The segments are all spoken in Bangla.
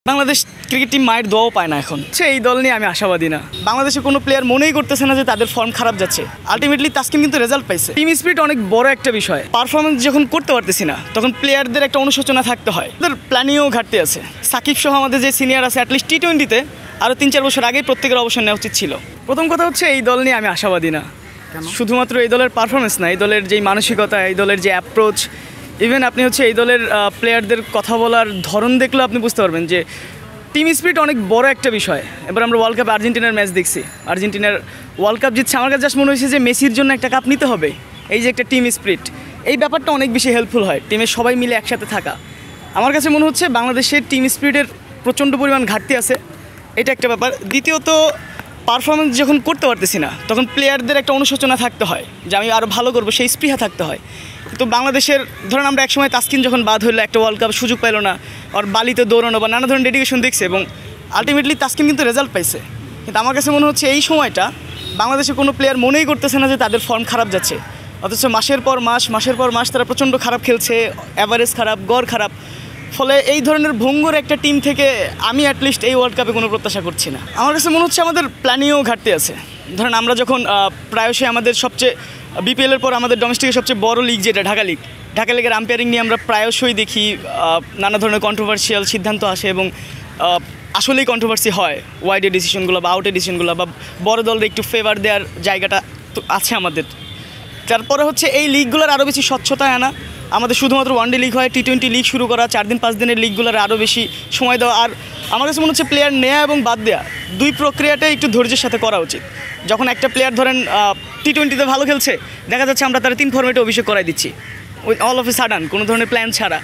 বাংলাদেশ ক্রিকেট টিম মায়ের দোয়াও পায় না এখন এই দল নিয়ে আমি আশাবাদী না। বাংলাদেশের কোনো প্লেয়ার মনেই করতেছে না যে তাদের ফর্ম খারাপ যাচ্ছে। আলটিমেটলি তাসকিন কিন্তু রেজাল্ট পাইছে। টিম স্পিরিট অনেক বড় একটা বিষয়। পারফরমেন্স যখন করতে পারতেছি না তখন প্লেয়ারদের একটা অনুশোচনা থাকতে হয়। তাদের প্ল্যানিংও ঘাটতি আছে। সাকিব সহ আমাদের যে সিনিয়র আছে অ্যাটলিস্ট টি-20-তে আরও 3-4 বছর আগেই প্রত্যেকের অবসর নেওয়া উচিত ছিল। প্রথম কথা হচ্ছে এই দল নিয়ে আমি আশাবাদী না। শুধুমাত্র এই দলের পারফরমেন্স না, এই দলের যেই মানসিকতা, এই দলের যে অ্যাপ্রোচ, ইভেন আপনি হচ্ছে এই দলের প্লেয়ারদের কথা বলার ধরন দেখলেও আপনি বুঝতে পারবেন যে টিম স্পিরিট অনেক বড় একটা বিষয়। এবার আমরা ওয়ার্ল্ড কাপ আর্জেন্টিনার ম্যাচ দেখছি, আর্জেন্টিনার ওয়ার্ল্ড কাপ জিতছে। আমার কাছে জাস্ট মনে হয়েছে যে মেসির জন্য একটা কাপ নিতে হবে। এই যে একটা টিম স্পিরিট, এই ব্যাপারটা অনেক বেশি হেল্পফুল হয় টিমের সবাই মিলে একসাথে থাকা। আমার কাছে মনে হচ্ছে বাংলাদেশের টিম স্পিরিটের প্রচণ্ড পরিমাণ ঘাটতি আছে, এটা একটা ব্যাপার। দ্বিতীয়ত পারফরমেন্স যখন করতে পারতেছি না তখন প্লেয়ারদের একটা অনুশোচনা থাকতে হয় যে আমি আরও ভালো করবো, সেই স্পৃহা থাকতে হয়। তো বাংলাদেশের ধরেন আমরা একসময় তাসকিন যখন বাদ হইলো, একটা ওয়ার্ল্ড কাপ সুযোগ পাইলো না, আর বালিতে দৌড়ানো বা নানা ধরনের ডেডিকেশন দেখছে এবং আলটিমেটলি তাসকিন কিন্তু রেজাল্ট পাইছে। কিন্তু আমার কাছে মনে হচ্ছে এই সময়টা বাংলাদেশের কোনো প্লেয়ার মনেই করতেছে না যে তাদের ফর্ম খারাপ যাচ্ছে, অথচ মাসের পর মাস তারা প্রচণ্ড খারাপ খেলছে, অ্যাভারেজ খারাপ, গড় খারাপ। ফলে এই ধরনের ভঙ্গুর একটা টিম থেকে আমি অ্যাটলিস্ট এই ওয়ার্ল্ড কাপে কোনো প্রত্যাশা করছি না। আমার কাছে মনে হচ্ছে আমাদের প্ল্যানিংও ঘাটতি আছে। ধরেন আমরা যখন প্রায়শই আমাদের সবচেয়ে বিপিএলের পর আমাদের ডোমেস্টিকের সবচেয়ে বড় লিগ যেটা ঢাকা লিগের আম্পায়ারিং নিয়ে আমরা প্রায়শই দেখি নানা ধরনের কন্ট্রোভার্সিয়াল সিদ্ধান্ত আসে এবং আসলেই কন্ট্রোভার্সি হয়। ওয়াইডের ডিসিশনগুলো বা আউটের ডিসিশনগুলো বা বড় দলের একটু ফেভার দেওয়ার জায়গাটা তো আছে আমাদের। তারপরে হচ্ছে এই লিগগুলোর আরও বেশি স্বচ্ছতায় আনা। আমাদের শুধুমাত্র ওয়ানডে লিগ হয়, টি-20 লিগ শুরু করা, 4 দিন 5 দিনের লিগগুলোর আরও বেশি সময় দেওয়া। আর আমার কাছে মনে হচ্ছে প্লেয়ার নেওয়া এবং বাদ দেওয়া দুই প্রক্রিয়াটাই একটু ধৈর্যের সাথে করা উচিত। যখন একটা প্লেয়ার ধরেন টি-20তে ভালো খেলছে, দেখা যাচ্ছে আমরা তারা 3 ফর্মেটে অভিষেক করাই দিচ্ছি অল অফ এ সাডান, কোনো ধরনের প্ল্যান ছাড়া।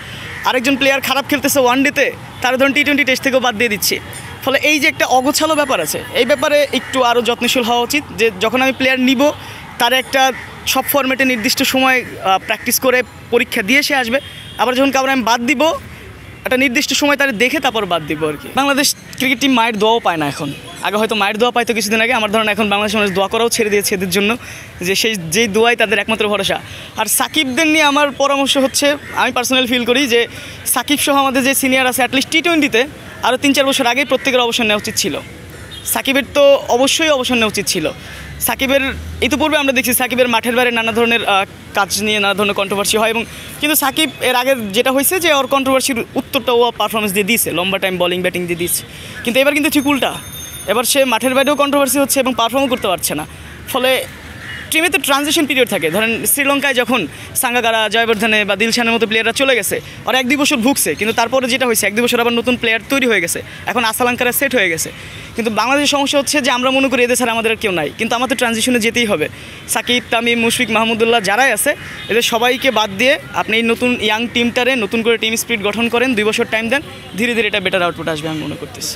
আরেকজন প্লেয়ার খারাপ খেলতেছে ওয়ানডেতে, তারা ধরেন টি-20 টেস্ট থেকেও বাদ দিয়ে দিচ্ছি। ফলে এই যে একটা অগোছালো ব্যাপার আছে, এই ব্যাপারে একটু আরও যত্নশীল হওয়া উচিত যে যখন আমি প্লেয়ার নিব তার একটা সব ফরম্যাটে নির্দিষ্ট সময় প্র্যাকটিস করে পরীক্ষা দিয়ে সে আসবে। আবার যখন কাউকে আমি বাদ দিব একটা নির্দিষ্ট সময় তারা দেখে তারপর বাদ দিব আর কি। বাংলাদেশ ক্রিকেট টিম মায়ের দোয়াও পায় না এখন। আগে হয়তো মায়ের দোয়া পাইতো কিছুদিন আগে, আমার ধরনের এখন বাংলাদেশ মানুষ দোয়া করাও ছেড়ে দিয়েছে এদের জন্য, যে যেই দোয়াই তাদের একমাত্র ভরসা। আর সাকিবদের নিয়ে আমার পরামর্শ হচ্ছে, আমি পার্সোনালি ফিল করি যে সাকিব সহ আমাদের যে সিনিয়র আছে অ্যাটলিস্ট টি-20তে আরও 3-4 বছর আগেই প্রত্যেকের অবসর নেওয়া উচিত ছিল। সাকিবের তো অবশ্যই অবসর নেওয়া উচিত ছিল। সাকিবের ইতিপূর্বে আমরা দেখছি সাকিবের মাঠের বাইরে নানা ধরনের কাজ নিয়ে নানা ধরনের কন্ট্রোভার্সি হয়, এবং কিন্তু সাকিব এর আগে যেটা হয়েছে যে ওর কন্ট্রোভার্সির উত্তরটা ও পারফরমেন্স দিয়ে দিয়েছে, লম্বা টাইম বলিং ব্যাটিং দিয়ে দিচ্ছে। কিন্তু এবার কিন্তু ঠিক উল্টা, এবার সে মাঠের বাইরেও কন্ট্রোভার্সি হচ্ছে এবং পারফর্মও করতে পারছে না। ফলে টিমে তো ট্রানজিশন পিরিয়ড থাকে। ধরেন শ্রীলঙ্কায় যখন সাঙ্গাকারা, জয়বর্ধনে বা দিলশানের মতো প্লেয়াররা চলে গেছে, আর 1-2 বছর ভুগছে, কিন্তু তারপরে যেটা হয়েছে 1-2 বছর আবার নতুন প্লেয়ার তৈরি হয়ে গেছে, এখন আসালাঙ্কারা সেট হয়ে গেছে। কিন্তু বাংলাদেশের সমস্যা হচ্ছে যে আমরা মনে করি এদের ছাড়া আমাদের কেউ নাই, কিন্তু আমাদের ট্রানজিশনে যেতেই হবে। সাকিব, তামিম, মুশফিক, মাহমুদুল্লাহ যারাই আছে এদের সবাইকে বাদ দিয়ে আপনি এই নতুন ইয়াং টিমটারে নতুন করে টিম স্পিরিট গঠন করেন, 2 বছর টাইম দেন, ধীরে ধীরে এটা বেটার আউটপুট আসবে আমি মনে করতেছি।